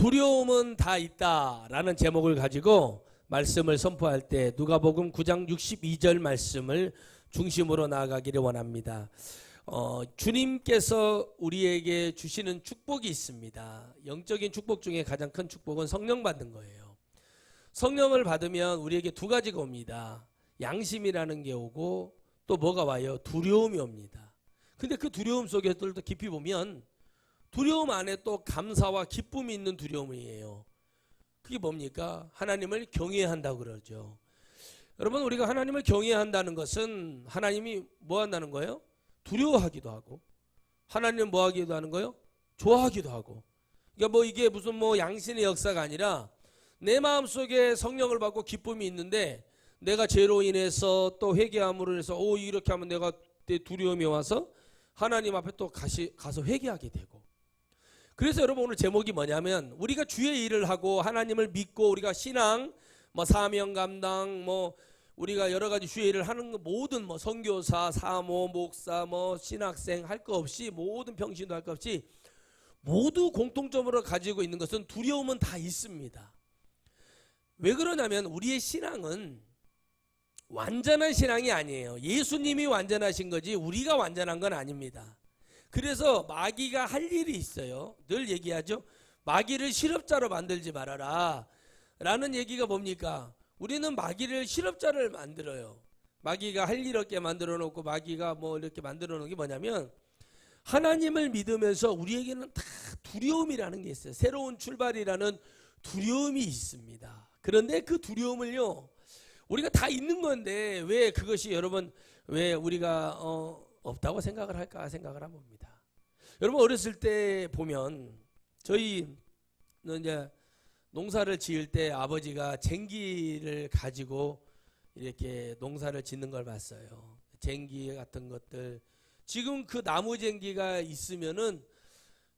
두려움은 다 있다라는 제목을 가지고 말씀을 선포할 때 누가복음 9장 62절 말씀을 중심으로 나아가기를 원합니다. 주님께서 우리에게 주시는 축복이 있습니다. 영적인 축복 중에 가장 큰 축복은 성령 받는 거예요. 성령을 받으면 우리에게 두 가지가 옵니다. 양심이라는 게 오고 또 뭐가 와요? 두려움이 옵니다. 근데 그 두려움 속에 또 깊이 보면 두려움 안에 또 감사와 기쁨이 있는 두려움이에요. 그게 뭡니까? 하나님을 경외한다고 그러죠. 여러분, 우리가 하나님을 경외한다는 것은 하나님이 뭐 한다는 거예요? 두려워하기도 하고, 하나님은 뭐 하기도 하는 거예요? 좋아하기도 하고. 그러니까 뭐 이게 무슨 뭐 양심의 역사가 아니라 내 마음속에 성령을 받고 기쁨이 있는데 내가 죄로 인해서 또 회개함으로 해서 이렇게 하면 내가 두려움이 와서 하나님 앞에 또 가서 회개하게 되고. 그래서 여러분, 오늘 제목이 뭐냐면 우리가 주의 일을 하고 하나님을 믿고 우리가 신앙, 뭐 사명 감당, 뭐 우리가 여러 가지 주의 일을 하는 거 모든 뭐 선교사, 사모, 목사, 뭐 신학생 할 거 없이 모든 평신도 할 거 없이 모두 공통점으로 가지고 있는 것은 두려움은 다 있습니다. 왜 그러냐면 우리의 신앙은 완전한 신앙이 아니에요. 예수님이 완전하신 거지 우리가 완전한 건 아닙니다. 그래서 마귀가 할 일이 있어요. 늘 얘기하죠. 마귀를 실업자로 만들지 말아라 라는 얘기가 뭡니까? 우리는 마귀를 실업자를 만들어요. 마귀가 할 일 없게 만들어 놓고 마귀가 뭐 이렇게 만들어 놓은 게 뭐냐면 하나님을 믿으면서 우리에게는 다 두려움이라는 게 있어요. 새로운 출발이라는 두려움이 있습니다. 그런데 그 두려움을요, 우리가 다 있는 건데 왜 그것이 여러분 왜 우리가 없다고 생각을 할까 생각을 한 겁니다. 여러분, 어렸을 때 보면 저희는 이제 농사를 지을 때 아버지가 쟁기를 가지고 이렇게 농사를 짓는 걸 봤어요. 쟁기 같은 것들. 지금 그 나무 쟁기가 있으면은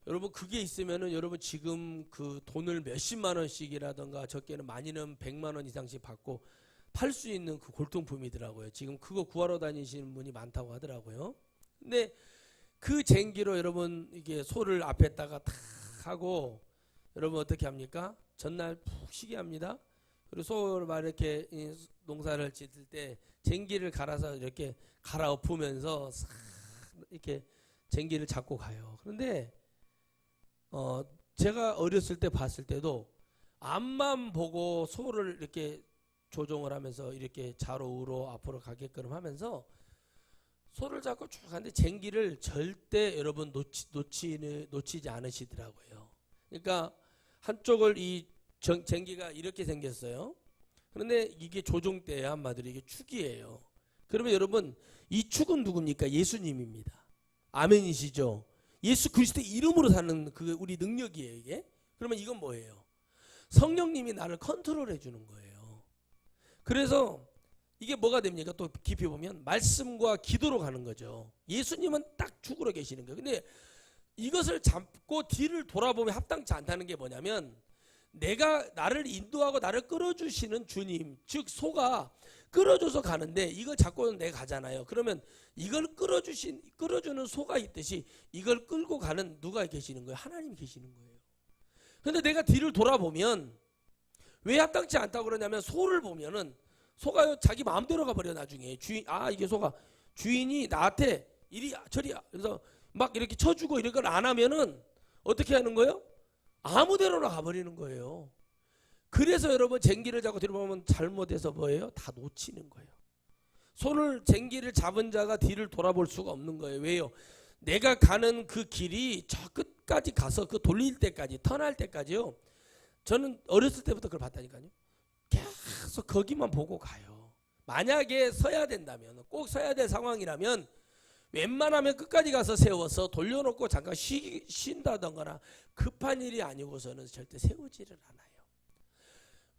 여러분, 그게 있으면은 여러분 지금 그 돈을 몇십만 원씩이라던가 적게는 많이는 100만 원 이상씩 받고 팔 수 있는 그 골동품이더라고요. 지금 그거 구하러 다니시는 분이 많다고 하더라고요. 근데 그 쟁기로 여러분 이게 소를 앞에다가 탁 하고 여러분 어떻게 합니까? 전날 푹 쉬게 합니다. 그리고 소를 막 이렇게 농사를 짓을 때 쟁기를 갈아서 이렇게 갈아엎으면서 싹 이렇게 쟁기를 잡고 가요. 그런데 제가 어렸을 때 봤을 때도 앞만 보고 소를 이렇게 조종을 하면서 이렇게 좌로 우로 앞으로 가게끔 하면서 소를 잡고 쭉 가는데 쟁기를 절대 여러분 놓치지 않으시더라고요. 그러니까 한쪽을 이 쟁기가 이렇게 생겼어요. 그런데 이게 조종대에 한마디로 이게 축이에요. 그러면 여러분 이 축은 누굽니까? 예수님입니다. 아멘이시죠? 예수 그리스도의 이름으로 사는 그 우리 능력이에요, 이게. 그러면 이건 뭐예요? 성령님이 나를 컨트롤해 주는 거예요. 그래서 이게 뭐가 됩니까? 또 깊이 보면 말씀과 기도로 가는 거죠. 예수님은 딱 죽으러 계시는 거예요. 근데 이것을 잡고 뒤를 돌아보면 합당치 않다는 게 뭐냐면 내가 나를 인도하고 나를 끌어주시는 주님, 즉 소가 끌어줘서 가는데 이걸 잡고는 내가 가잖아요. 그러면 이걸 끌어주는 소가 있듯이 이걸 끌고 가는 누가 계시는 거예요? 하나님이 계시는 거예요. 근데 내가 뒤를 돌아보면 왜 합당치 않다고 그러냐면 소를 보면은 소가 자기 마음대로 가버려. 나중에 이게 소가 주인이 나한테 이리야 저리야 그래서 막 이렇게 쳐주고 이런 걸 안 하면은 어떻게 하는 거예요? 아무데로나 가버리는 거예요. 그래서 여러분 쟁기를 잡고 뒤로 보면 잘못해서 뭐예요? 다 놓치는 거예요. 쟁기를 잡은 자가 뒤를 돌아볼 수가 없는 거예요. 왜요? 내가 가는 그 길이 저 끝까지 가서 그 돌릴 때까지 턴할 때까지요. 저는 어렸을 때부터 그걸 봤다니까요. 계속 거기만 보고 가요. 만약에 서야 된다면, 꼭 서야 될 상황이라면 웬만하면 끝까지 가서 세워서 돌려놓고 잠깐 쉰다던가 급한 일이 아니고서는 절대 세우지를 않아요.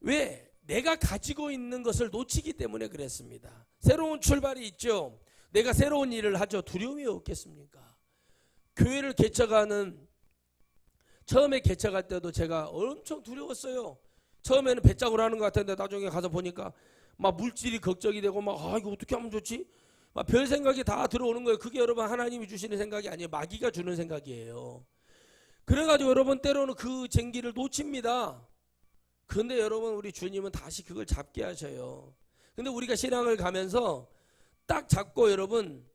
왜? 내가 가지고 있는 것을 놓치기 때문에 그랬습니다. 새로운 출발이 있죠. 내가 새로운 일을 하죠. 두려움이 없겠습니까? 교회를 처음에 개척할 때도 제가 엄청 두려웠어요. 처음에는 배짱으로 하는 것 같았는데 나중에 가서 보니까 막 물질이 걱정이 되고 막 이거 어떻게 하면 좋지? 막 별 생각이 다 들어오는 거예요. 그게 여러분 하나님이 주시는 생각이 아니에요. 마귀가 주는 생각이에요. 그래가지고 여러분 때로는 그 쟁기를 놓칩니다. 근데 여러분 우리 주님은 다시 그걸 잡게 하셔요. 근데 우리가 신앙을 가면서 딱 잡고 여러분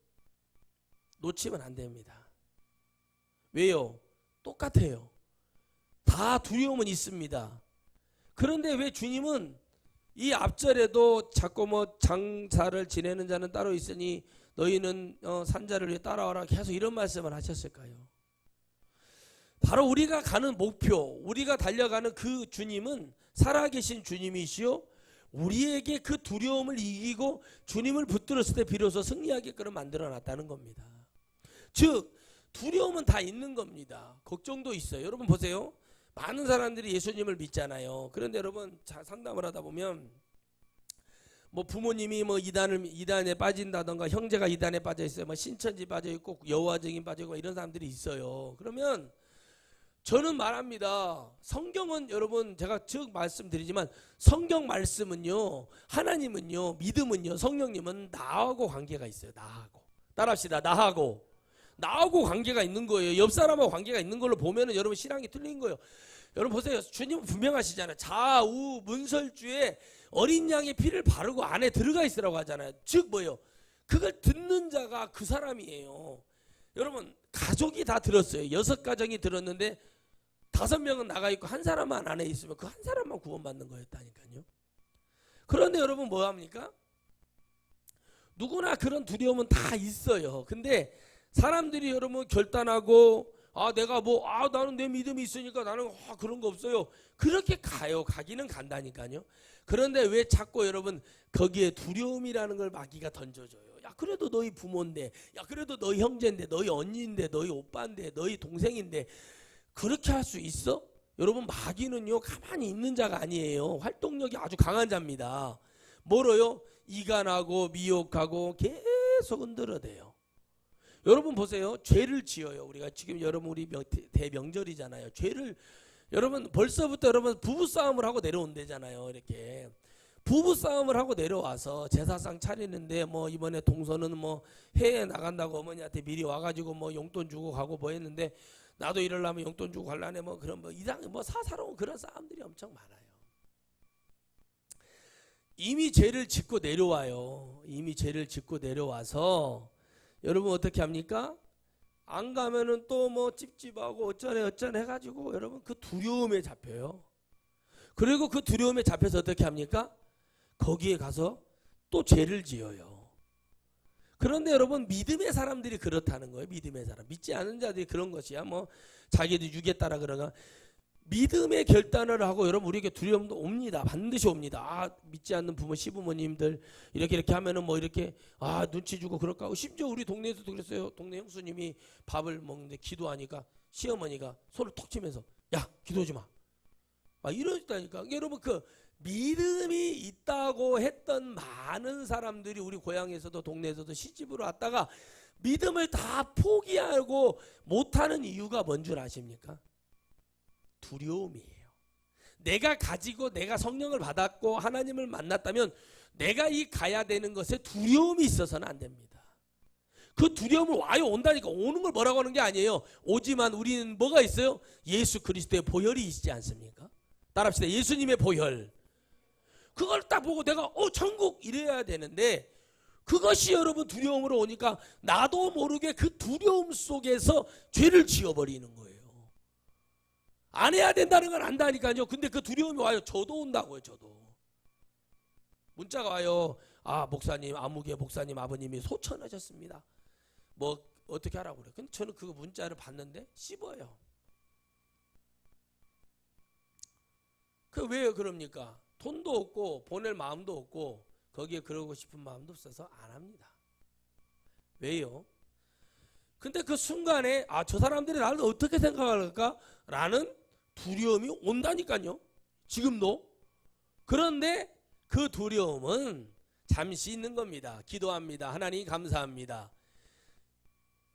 놓치면 안 됩니다. 왜요? 똑같아요. 다 두려움은 있습니다. 그런데 왜 주님은 이 앞절에도 자꾸 뭐 장사를 지내는 자는 따로 있으니 너희는 산자를 위해 따라와라 계속 이런 말씀을 하셨을까요? 바로 우리가 가는 목표, 우리가 달려가는 그 주님은 살아계신 주님이시요 우리에게 그 두려움을 이기고 주님을 붙들었을 때 비로소 승리하게끔 만들어놨다는 겁니다. 즉 두려움은 다 있는 겁니다. 걱정도 있어요. 여러분 보세요. 많은 사람들이 예수님을 믿잖아요. 그런데 여러분 상담을 하다 보면 뭐 부모님이 뭐 이단에 빠진다던가 형제가 이단에 빠져 있어요. 뭐 신천지 빠져 있고 여호와 증인 빠져 있고 이런 사람들이 있어요. 그러면 저는 말합니다. 성경은 여러분 제가 즉 말씀드리지만 성경 말씀은요, 하나님은요, 믿음은요, 성령님은 나하고 관계가 있어요. 나하고. 따라합시다. 나하고 관계가 있는 거예요. 옆 사람하고 관계가 있는 걸로 보면은 여러분 신앙이 틀린 거예요. 여러분 보세요. 주님은 분명하시잖아요. 좌우 문설주에 어린 양의 피를 바르고 안에 들어가 있으라고 하잖아요. 즉 뭐예요? 그걸 듣는 자가 그 사람이에요. 여러분 가족이 다 들었어요. 6가정이 들었는데 5명은 나가 있고 한 사람만 안에 있으면 그 한 사람만 구원받는 거였다니까요. 그런데 여러분 뭐 합니까? 누구나 그런 두려움은 다 있어요. 근데 사람들이 여러분 결단하고 나는 내 믿음이 있으니까 나는 그런 거 없어요. 그렇게 가기는 간다니까요. 그런데 왜 자꾸 여러분 거기에 두려움이라는 걸 마귀가 던져줘요. 야 그래도 너희 부모인데, 야 그래도 너희 형제인데, 너희 언니인데, 너희 오빠인데, 너희 동생인데 그렇게 할 수 있어? 여러분 마귀는요 가만히 있는 자가 아니에요. 활동력이 아주 강한 자입니다. 뭐로요? 이간하고 미혹하고 계속 흔들어대요. 여러분 보세요. 죄를 지어요. 우리가 지금 여러분 우리 대명절이잖아요. 죄를 여러분 벌써부터 여러분 부부싸움을 하고 내려온대잖아요. 이렇게 부부싸움을 하고 내려와서 제사상 차리는데 뭐 이번에 동서는 뭐 해외에 나간다고 어머니한테 미리 와가지고 뭐 용돈 주고 가고 뭐 했는데 나도 이러려면 용돈 주고 갈라네 뭐 그런 뭐 이상 뭐 사사로운 그런 싸움들이 엄청 많아요. 이미 죄를 짓고 내려와요. 이미 죄를 짓고 내려와서 여러분 어떻게 합니까? 안 가면은 또 뭐 찝찝하고 어쩌네 해가지고 여러분 그 두려움에 잡혀요. 그리고 그 두려움에 잡혀서 어떻게 합니까? 거기에 가서 또 죄를 지어요. 그런데 여러분 믿음의 사람들이 그렇다는 거예요. 믿음의 사람. 믿지 않은 자들이 그런 것이야. 뭐 자기도 유겠다라 그러나 믿음의 결단을 하고 여러분 우리에게 두려움도 옵니다. 반드시 옵니다. 믿지 않는 부모 시부모님들 이렇게 하면은 뭐 이렇게 눈치 주고 그럴까 하고 심지어 우리 동네에서도 그랬어요. 동네 형수님이 밥을 먹는데 기도하니까 시어머니가 손을 톡 치면서 야 기도하지 마. 이러다니까. 여러분 그 믿음이 있다고 했던 많은 사람들이 우리 고향에서도 동네에서도 시집으로 왔다가 믿음을 다 포기하고 못하는 이유가 뭔 줄 아십니까? 두려움이에요. 내가 가지고 내가 성령을 받았고 하나님을 만났다면 내가 이 가야 되는 것에 두려움이 있어서는 안 됩니다. 그 두려움을 온다니까. 오는 걸 뭐라고 하는 게 아니에요. 오지만 우리는 뭐가 있어요? 예수 그리스도의 보혈이 있지 않습니까? 따라합시다. 예수님의 보혈. 그걸 딱 보고 내가 천국 이래야 되는데 그것이 여러분 두려움으로 오니까 나도 모르게 그 두려움 속에서 죄를 지어버리는 거예요. 안 해야 된다는 걸 안다니까요. 근데 그 두려움이 와요. 저도 온다고요. 저도. 문자가 와요. 목사님 아무개 목사님 아버님이 소천하셨습니다. 뭐 어떻게 하라고 그래. 근데 저는 그 문자를 봤는데 씹어요. 그 왜요 그럽니까? 돈도 없고 보낼 마음도 없고 거기에 그러고 싶은 마음도 없어서 안 합니다. 왜요? 근데 그 순간에 저 사람들이 나를 어떻게 생각할까? 라는 두려움이 온다니까요. 지금도. 그런데 그 두려움은 잠시 있는 겁니다. 기도합니다. 하나님 감사합니다.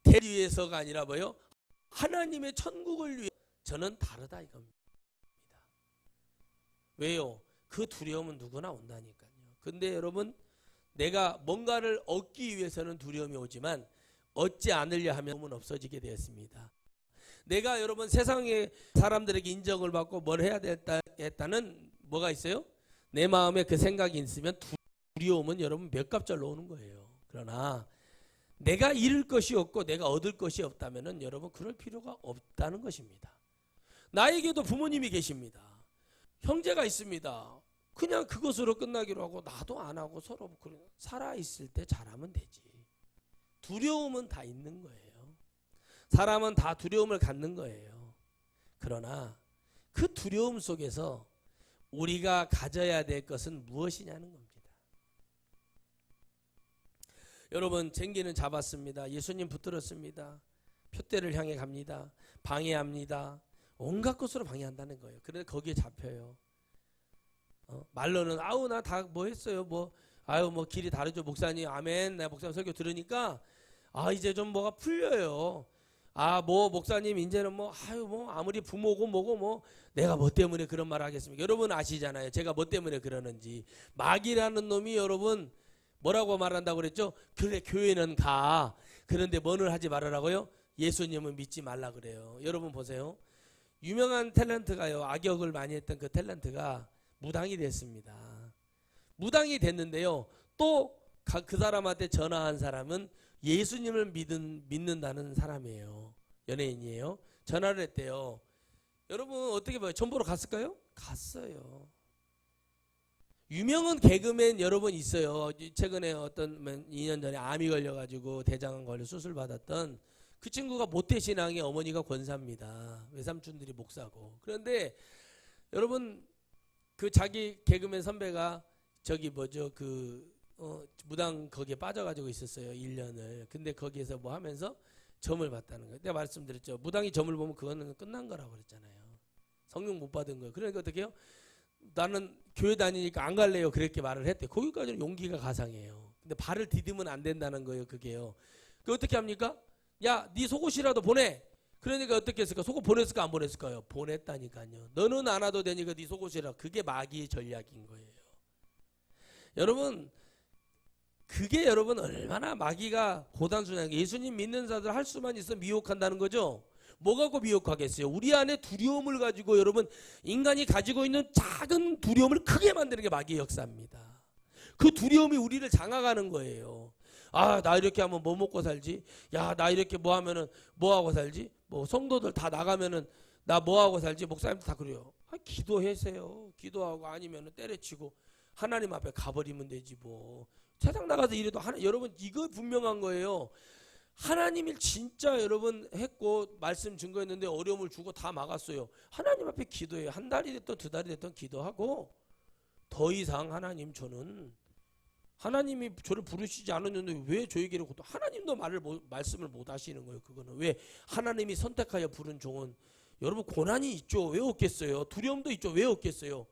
대를 위해서가 아니라 뭐요? 하나님의 천국을 위해 저는 다르다 이겁니다. 왜요? 그 두려움은 누구나 온다니까요. 근데 여러분 내가 뭔가를 얻기 위해서는 두려움이 오지만 얻지 않으려 하면 두려움은 없어지게 되었습니다. 내가 여러분 세상의 사람들에게 인정을 받고 뭘 해야 했다는 뭐가 있어요? 내 마음에 그 생각이 있으면 두려움은 여러분 몇 갑절로 오는 거예요. 그러나 내가 잃을 것이 없고 내가 얻을 것이 없다면은 여러분 그럴 필요가 없다는 것입니다. 나에게도 부모님이 계십니다. 형제가 있습니다. 그냥 그것으로 끝나기로 하고 나도 안 하고 서로 살아있을 때 잘하면 되지. 두려움은 다 있는 거예요. 사람은 다 두려움을 갖는 거예요. 그러나 그 두려움 속에서 우리가 가져야 될 것은 무엇이냐는 겁니다. 여러분 쟁기는 잡았습니다. 예수님 붙들었습니다. 표대를 향해 갑니다. 방해합니다. 온갖 것으로 방해한다는 거예요. 그런데 거기에 잡혀요. 말로는 아우 나 다 뭐 했어요. 뭐 아유 뭐 길이 다르죠. 목사님 아멘. 내가 목사님 설교 들으니까 아 이제 좀 뭐가 풀려요. 아 뭐 목사님 이제는 뭐 아유 뭐 아무리 부모고 뭐고 뭐 내가 뭐 때문에 그런 말 하겠습니까? 여러분 아시잖아요. 제가 뭐 때문에 그러는지. 마귀라는 놈이 여러분 뭐라고 말한다고 그랬죠? 그래 교회는 가. 그런데 뭐를 하지 말으라고요? 예수님은 믿지 말라 그래요. 여러분 보세요. 유명한 탤런트가요. 악역을 많이 했던 그 탤런트가 무당이 됐습니다. 무당이 됐는데요. 또 그 사람한테 전화한 사람은 예수님을 믿는다는 사람이에요. 연예인이에요. 전화를 했대요. 여러분 어떻게 봐요? 전 보러 갔을까요? 갔어요. 유명한 개그맨 여러분 있어요. 최근에 어떤 2년 전에 암이 걸려가지고 대장암 걸려 수술 받았던 그 친구가 모태신앙의 어머니가 권사입니다. 외삼촌들이 목사고. 그런데 여러분 그 자기 개그맨 선배가 저기 뭐죠 무당 거기에 빠져가지고 있었어요. 1년을. 근데 거기에서 뭐 하면서 점을 봤다는 거예요. 내가 말씀드렸죠. 무당이 점을 보면 그거는 끝난 거라고 그랬잖아요. 성령 못 받은 거예요. 그러니까 어떻게 해요? 나는 교회 다니니까 안 갈래요. 그렇게 말을 했대. 거기까지는 용기가 가상해요. 근데 발을 디디면 안 된다는 거예요. 그게요. 그 어떻게 합니까? 야, 네 속옷이라도 보내. 그러니까 어떻게 했을까? 속옷 보냈을까 안 보냈을까요? 보냈다니까요. 너는 안 와도 되니까 네 속옷이라. 그게 마귀의 전략인 거예요. 여러분 그게 여러분 얼마나 마귀가 고단순한 예수님 믿는 자들 할 수만 있어 미혹한다는 거죠. 뭐 갖고 미혹하겠어요? 우리 안에 두려움을 가지고 여러분 인간이 가지고 있는 작은 두려움을 크게 만드는 게 마귀의 역사입니다. 그 두려움이 우리를 장악하는 거예요. 아, 나 이렇게 하면 뭐 먹고 살지? 야, 나 이렇게 뭐 하면은 뭐 하고 살지? 뭐 성도들 다 나가면은 나 뭐 하고 살지? 목사님들 다 그래요. 아, 기도하세요. 기도하고 아니면은 때려치고 하나님 앞에 가버리면 되지 뭐. 세상 나가서 이래도 여러분 이거 분명한 거예요. 하나님이 진짜 여러분 했고 말씀 증거했는데 어려움을 주고 다 막았어요. 하나님 앞에 기도해요. 한 달이 됐든 두 달이 됐든 기도하고 더 이상 하나님 하나님이 저를 부르시지 않았는데 왜 저에게는 하나님도 말씀을 못 하시는 거예요. 그거는 왜 하나님이 선택하여 부른 종은 여러분 고난이 있죠. 왜 없겠어요? 두려움도 있죠. 왜 없겠어요?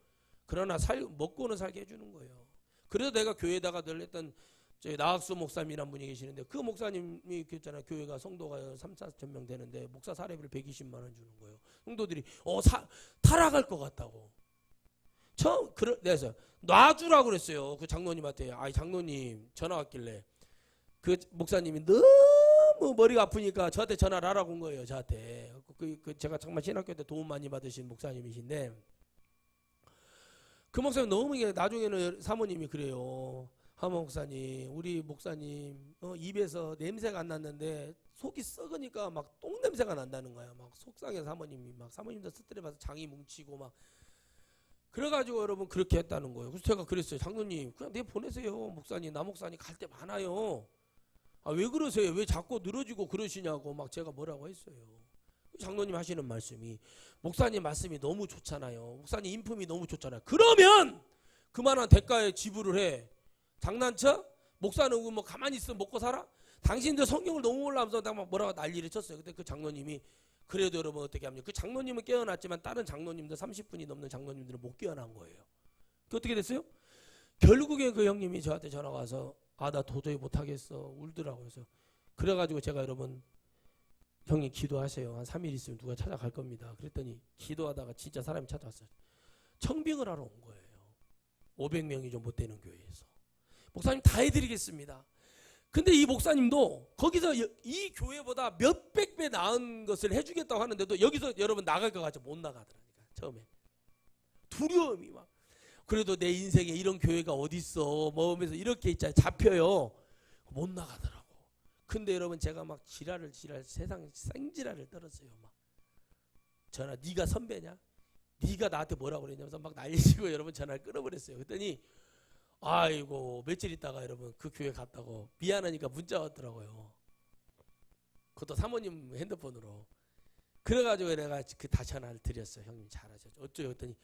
그러나 먹고는 살게 해주는 거예요. 그래서 내가 교회에다가 늘 했던 저희 나학수 목사님이란 분이 계시는데 그 목사님이 그랬잖아요. 교회가 성도가 3-4천 명 되는데 목사 사례비를 120만 원 주는 거예요. 성도들이 타락할 것 같다고. 그래서 놔주라고 그랬어요. 그 장로님한테. 아이 장로님 전화 왔길래 그 목사님이 너무 머리가 아프니까 저한테 전화를 하라고 온 거예요. 저한테. 제가 정말 신학교 때 도움 많이 받으신 목사님이신데 그 목사님 너무 나중에는 사모님이 그래요. 하모 목사님, 우리 목사님 입에서 냄새가 안 났는데 속이 썩으니까 막 똥 냄새가 난다는 거야. 막 속상해 사모님이 막 사모님도 스트레스 받아서 장이 뭉치고 막 그래가지고 여러분 그렇게 했다는 거예요. 그래서 제가 그랬어요. 장로님 그냥 내 보내세요. 목사님 나 목사님 갈 때 많아요. 아, 왜 그러세요? 왜 자꾸 늘어지고 그러시냐고 막 제가 뭐라고 했어요. 장로님 하시는 말씀이 목사님 말씀이 너무 좋잖아요. 목사님 인품이 너무 좋잖아요. 그러면 그만한 대가에 지불을 해. 장난쳐? 목사는 뭐 가만히 있으면 먹고 살아? 당신들 성경을 너무 몰라면서 막 뭐라고 난리를 쳤어요. 근데 그 장로님이 그래도 여러분 어떻게 합니까? 그 장로님은 깨어났지만 다른 장로님들 30분이 넘는 장로님들은 못 깨어난 거예요. 그 어떻게 됐어요? 결국에 그 형님이 저한테 전화 와서 아, 나 도저히 못하겠어. 울더라고요. 그래서 그래가지고 제가 여러분 형님 기도하세요. 한 3일 있으면 누가 찾아갈 겁니다. 그랬더니 기도하다가 진짜 사람이 찾아왔어요. 청빙을 하러 온 거예요. 500명이 좀 못 되는 교회에서. 목사님 다 해드리겠습니다. 근데 이 목사님도 거기서 이 교회보다 몇백 배 나은 것을 해주겠다고 하는데도 여기서 여러분 나갈 것 같죠? 못 나가더라니까. 처음에 두려움이 막, 그래도 내 인생에 이런 교회가 어딨어 뭐 하면서 이렇게 있잖아요. 잡혀요. 못 나가더라고. 근데 여러분 제가 막 세상 생지랄을 떨었어요. 막 전화, 네가 선배냐? 네가 나한테 뭐라고 그랬냐면서 막 난리치고 여러분 전화를 끊어버렸어요. 그랬더니 아이고 며칠 있다가 여러분 그 교회 갔다고 미안하니까 문자 왔더라고요. 그것도 사모님 핸드폰으로. 그래가지고 내가 그 다시 전화를 드렸어요. 형님 잘하셨죠. 어쩌요 했더니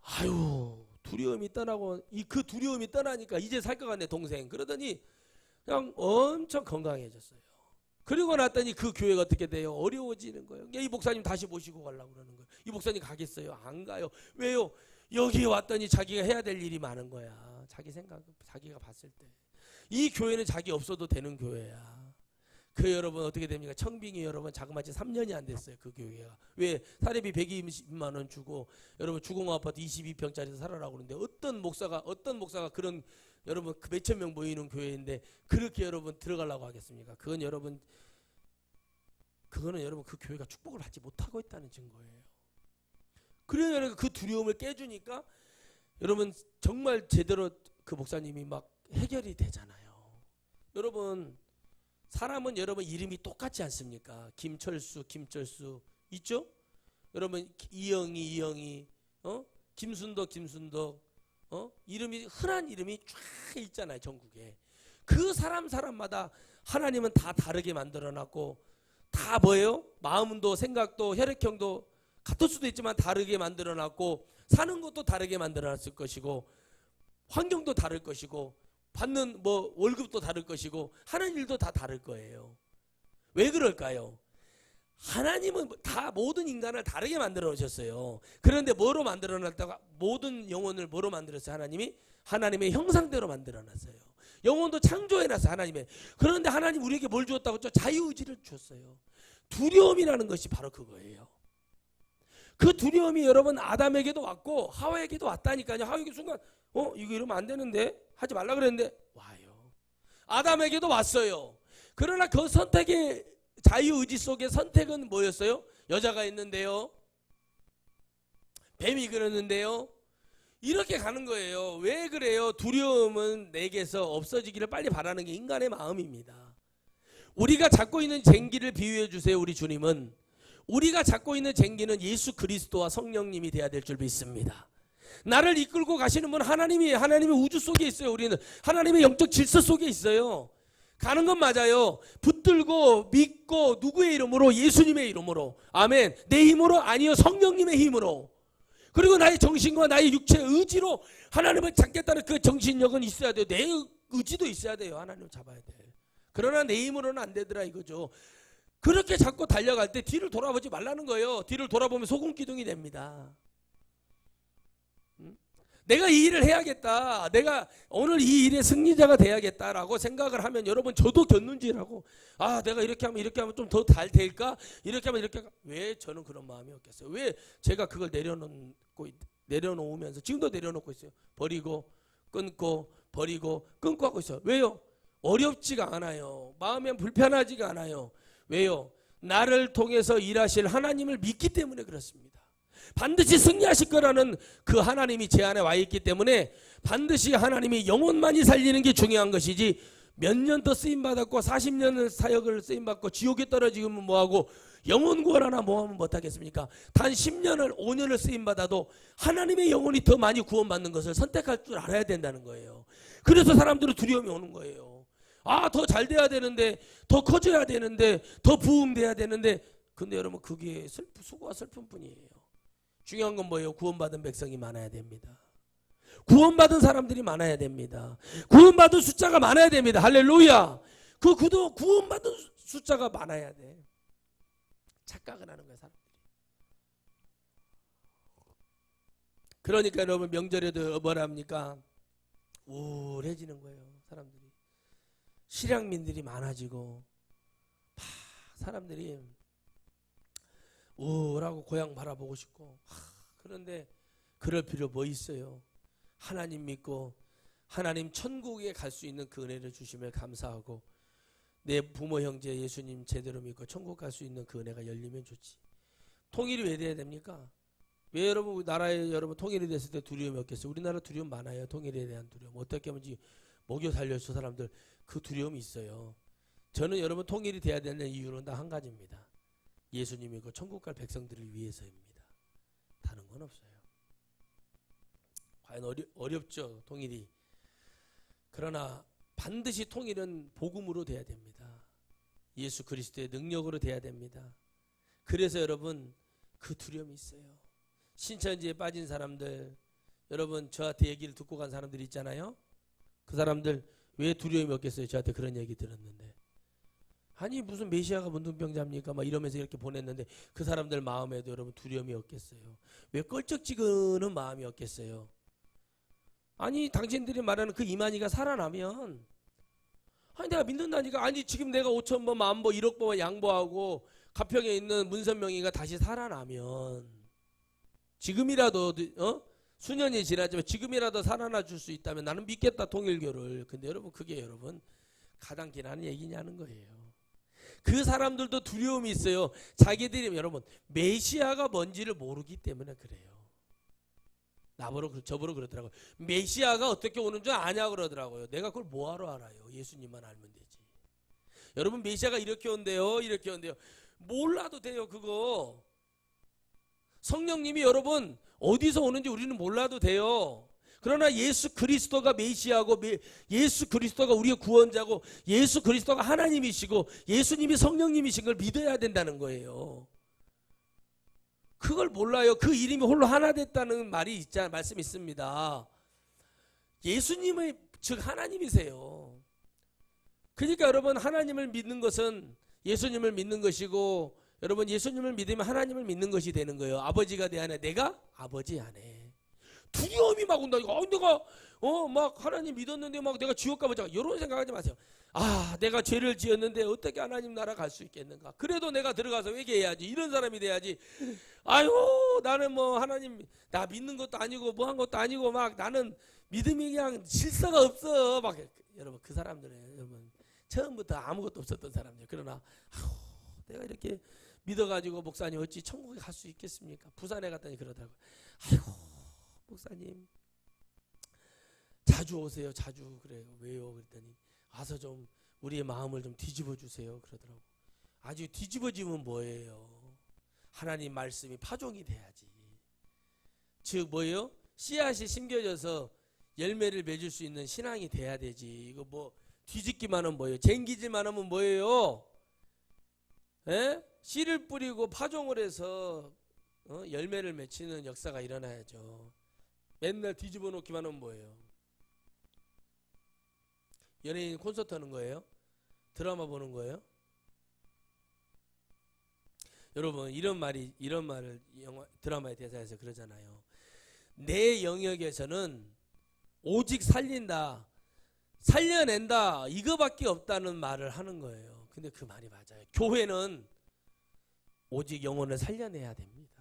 아유 두려움이 떠나고, 그 두려움이 떠나니까 이제 살 것 같네 동생. 그러더니 그냥 엄청 건강해졌어요. 그리고 났더니 그 교회가 어떻게 돼요? 어려워지는 거예요. 이 목사님 다시 모시고 가려고 그러는 거예요. 이 목사님 가겠어요? 안 가요. 왜요? 여기 왔더니 자기가 해야 될 일이 많은 거야. 자기 생각, 자기가 봤을 때 이 교회는 자기 없어도 되는 교회야. 그 여러분 어떻게 됩니까? 청빙이 여러분 자그마치 3년이 안 됐어요. 그 교회가. 왜? 사례비 120만 원 주고 여러분 주공 아파트 22평짜리 살아라고 그러는데 어떤 목사가 그런 여러분 그 몇천 명 모이는 교회인데 그렇게 여러분 들어가려고 하겠습니까? 그거는 여러분 그 교회가 축복을 받지 못하고 있다는 증거예요. 그래서 그 두려움을 깨주니까 여러분 정말 제대로 그 목사님이 막 해결이 되잖아요. 여러분 사람은 여러분 이름이 똑같지 않습니까? 김철수 있죠? 여러분 이영희 김순덕 이름이 흔한 이름이 쫙 있잖아요. 전국에. 그 사람마다 하나님은 다 다르게 만들어놨고 다 뭐예요? 마음도 생각도 혈액형도 같을 수도 있지만 다르게 만들어놨고 사는 것도 다르게 만들어놨을 것이고 환경도 다를 것이고 받는 뭐 월급도 다를 것이고 하는 일도 다 다를 거예요. 왜 그럴까요? 하나님은 다 모든 인간을 다르게 만들어 놓으셨어요. 그런데 뭐로 만들어 놨다가 모든 영혼을 뭐로 만들었어요? 하나님의 형상대로 만들어 놨어요. 영혼도 창조해 놨어요. 하나님의. 그런데 하나님 우리에게 뭘 주었다고 했죠? 자유의지를 주었어요. 두려움이라는 것이 바로 그거예요. 그 두려움이 여러분 아담에게도 왔고 하와에게도 왔다니까요. 하와에게 순간 이거 이러면 안 되는데 하지 말라 그랬는데 와요. 아담에게도 왔어요. 그러나 그 선택의 자유의지 속에 선택은 뭐였어요? 여자가 있는데요. 뱀이 그러는데요. 이렇게 가는 거예요. 왜 그래요? 두려움은 내게서 없어지기를 빨리 바라는 게 인간의 마음입니다. 우리가 잡고 있는 쟁기를 비유해 주세요. 우리 주님은 우리가 잡고 있는 쟁기는 예수 그리스도와 성령님이 돼야 될 줄 믿습니다. 나를 이끌고 가시는 분 하나님이에요. 하나님의 우주 속에 있어요. 우리는 하나님의 영적 질서 속에 있어요. 가는 건 맞아요. 붙들고 믿고 누구의 이름으로? 예수님의 이름으로. 아멘. 내 힘으로 아니요 성령님의 힘으로. 그리고 나의 정신과 나의 육체의 의지로 하나님을 잡겠다는 그 정신력은 있어야 돼요. 내 의지도 있어야 돼요. 하나님을 잡아야 돼. 그러나 내 힘으로는 안 되더라 이거죠. 그렇게 잡고 달려갈 때 뒤를 돌아보지 말라는 거예요. 뒤를 돌아보면 소금 기둥이 됩니다. 내가 이 일을 해야겠다. 내가 오늘 이 일의 승리자가 돼야겠다라고 생각을 하면 여러분 저도 견눈질하고 내가 이렇게 하면 좀 더 잘 될까? 이렇게 하면 왜 저는 그런 마음이 없겠어요? 왜 제가 그걸 내려놓으면서 지금도 내려놓고 있어요. 버리고 끊고 버리고 끊고 하고 있어요. 왜요? 어렵지가 않아요. 마음에 불편하지가 않아요. 왜요? 나를 통해서 일하실 하나님을 믿기 때문에 그렇습니다. 반드시 승리하실 거라는 그 하나님이 제 안에 와 있기 때문에 반드시 하나님이 영혼만이 살리는 게 중요한 것이지 몇 년 더 쓰임받았고 40년을 사역을 쓰임받고 지옥에 떨어지면 뭐하고 영혼 구원 하나 뭐하면 못하겠습니까? 단 10년을 5년을 쓰임받아도 하나님의 영혼이 더 많이 구원받는 것을 선택할 줄 알아야 된다는 거예요. 그래서 사람들은 두려움이 오는 거예요. 더 잘 돼야 되는데 더 커져야 되는데 더 부흥돼야 되는데 근데 여러분 그게 수고와 슬픈 뿐이에요. 중요한 건 뭐예요? 구원받은 백성이 많아야 됩니다. 구원받은 사람들이 많아야 됩니다. 구원받은 숫자가 많아야 됩니다. 할렐루야. 구원받은 숫자가 많아야 돼. 착각을 하는 거예요, 사람들이. 그러니까 여러분 명절에도 뭐라 합니까? 우울해지는 거예요, 사람들이. 실향민들이 많아지고 사람들이 우울하고 고향 바라보고 싶고 그런데 그럴 필요 뭐 있어요? 하나님 믿고 하나님 천국에 갈 수 있는 그 은혜를 주심을 감사하고 내 부모 형제 예수님 제대로 믿고 천국 갈 수 있는 그 은혜가 열리면 좋지. 통일이 왜 돼야 됩니까? 왜 여러분 나라에 여러분 통일이 됐을 때 두려움이 없겠어요? 우리나라 두려움 많아요. 통일에 대한 두려움. 어떻게 하면 먹여 살려 저 사람들 그 두려움이 있어요. 저는 여러분 통일이 돼야 되는 이유는 딱 한 가지입니다. 예수님이고 천국 갈 백성들을 위해서입니다. 다른 건 없어요. 과연 어렵죠, 통일이. 그러나 반드시 통일은 복음으로 돼야 됩니다. 예수 그리스도의 능력으로 돼야 됩니다. 그래서 여러분 그 두려움이 있어요. 신천지에 빠진 사람들, 여러분 저한테 얘기를 듣고 간 사람들 있잖아요. 그 사람들 왜 두려움이 없겠어요? 저한테 그런 얘기 들었는데, 아니 무슨 메시아가 문둥병자입니까? 막 이러면서 이렇게 보냈는데 그 사람들 마음에도 여러분 두려움이 없겠어요? 왜 껄쩍지근한 마음이 없겠어요? 아니 당신들이 말하는 그 이만희가 살아나면, 아니 내가 믿는다니까. 아니 지금 내가 5,000번, 10,000번, 1억 번 양보하고 가평에 있는 문선명이가 다시 살아나면, 지금이라도 수년이 지나지만 지금이라도 살아나 줄 수 있다면 나는 믿겠다, 통일교를. 근데 여러분 그게 여러분 가당 기나는 얘기냐는 거예요. 그 사람들도 두려움이 있어요. 자기들이 여러분 메시아가 뭔지를 모르기 때문에 그래요. 저보러 그러더라고요. 메시아가 어떻게 오는 줄 아냐 그러더라고요. 내가 그걸 뭐하러 알아요? 예수님만 알면 되지. 여러분 메시아가 이렇게 온대요, 이렇게 온대요. 몰라도 돼요. 그거 성령님이 여러분 어디서 오는지 우리는 몰라도 돼요. 그러나 예수 그리스도가 메시아고, 예수 그리스도가 우리의 구원자고, 예수 그리스도가 하나님이시고 예수님이 성령님이신 걸 믿어야 된다는 거예요. 그걸 몰라요. 그 이름이 홀로 하나 됐다는 말씀이 있습니다. 예수님의 즉 하나님이세요. 그러니까 여러분 하나님을 믿는 것은 예수님을 믿는 것이고, 여러분 예수님을 믿으면 하나님을 믿는 것이 되는 거예요. 아버지가 내 안에, 내가 아버지 안에. 두려움이 막 온다니까. 내가 막 하나님 믿었는데 막 내가 지옥 가보자, 이런 생각하지 마세요. 아, 내가 죄를 지었는데 어떻게 하나님 나라 갈 수 있겠는가? 그래도 내가 들어가서 회개해야지. 이런 사람이 돼야지. 아유, 나는 뭐 하나님 나 믿는 것도 아니고 뭐 한 것도 아니고 막 나는 믿음이 그냥 실사가 없어. 막 여러분 그 사람들은 여러분 처음부터 아무것도 없었던 사람들. 그러나 내가 이렇게 믿어가지고 목사님 어찌 천국에 갈 수 있겠습니까? 부산에 갔더니 그러더라고요. 아이고 목사님 자주 오세요. 자주. 그래요. 왜요? 그랬더니 와서 좀 우리의 마음을 좀 뒤집어 주세요. 그러더라고. 아주 뒤집어지면 뭐예요? 하나님 말씀이 파종이 돼야지. 즉 뭐예요? 씨앗이 심겨져서 열매를 맺을 수 있는 신앙이 돼야 되지. 이거 뭐 뒤집기만 하면 뭐예요? 쟁기질만 하면 뭐예요? 에? 씨를 뿌리고 파종을 해서 열매를 맺히는 역사가 일어나야죠. 맨날 뒤집어 놓기만 하면 뭐예요? 연예인 콘서트 하는 거예요? 드라마 보는 거예요? 여러분 이런 말을 드라마의 대사에서 그러잖아요. 내 영역에서는 오직 살린다, 살려낸다, 이거밖에 없다는 말을 하는 거예요. 근데 그 말이 맞아요. 교회는 오직 영혼을 살려내야 됩니다.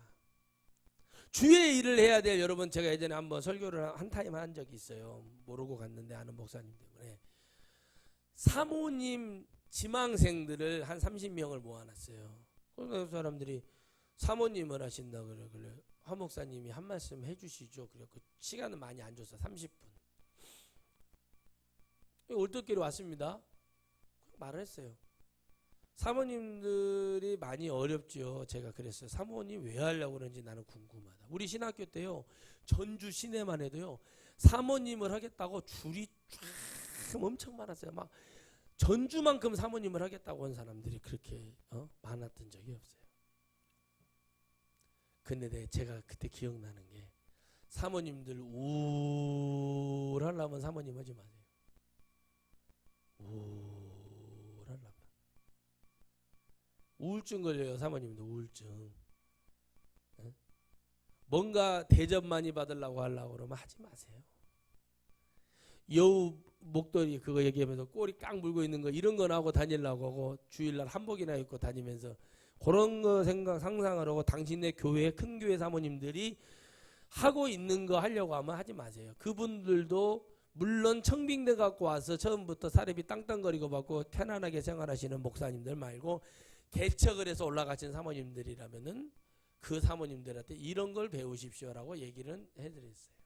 주의 일을 해야 돼요. 여러분 제가 예전에 한번 설교를 한 타임 한 적이 있어요. 모르고 갔는데 아는 목사님 때문에. 사모님 지망생들을 한 30명을 모아놨어요. 그 사람들이 사모님을 하신다 그래. 화 목사님이 한 말씀 해주시죠. 그래. 그 시간은 많이 안 줬어. 30분. 올떨결에 왔습니다. 말을 했어요. 사모님들이 많이 어렵죠. 제가 그랬어요. 사모님 왜 하려고 그러는지 나는 궁금하다. 우리 신학교 때요, 전주 시내만 해도요, 사모님을 하겠다고 줄이 쫙 엄청 많았어요. 막 전주만큼 사모님을 하겠다고 한 사람들이 그렇게 많았던 적이 없어요. 근데 제가 그때 기억나는 게, 사모님들 우울하려면 사모님 하지 마세요. 우울하려면. 우울증 걸려요. 사모님도 우울증. 뭔가 대접 많이 받으려고 하려고 그러면 하지 마세요. 여우 목도리 그거 얘기하면서 꼬리 깡 물고 있는 거 이런 거 나오고 다니려고 하고 주일날 한복이나 입고 다니면서 그런 거 상상을 하고 당신네 교회 큰 교회 사모님들이 하고 있는 거 하려고 하면 하지 마세요. 그분들도 물론 청빙대 갖고 와서 처음부터 사례비 땅땅거리고 받고 편안하게 생활하시는 목사님들 말고 개척을 해서 올라가신 사모님들이라면은 그 사모님들한테 이런 걸 배우십시오라고 얘기를 해드렸어요.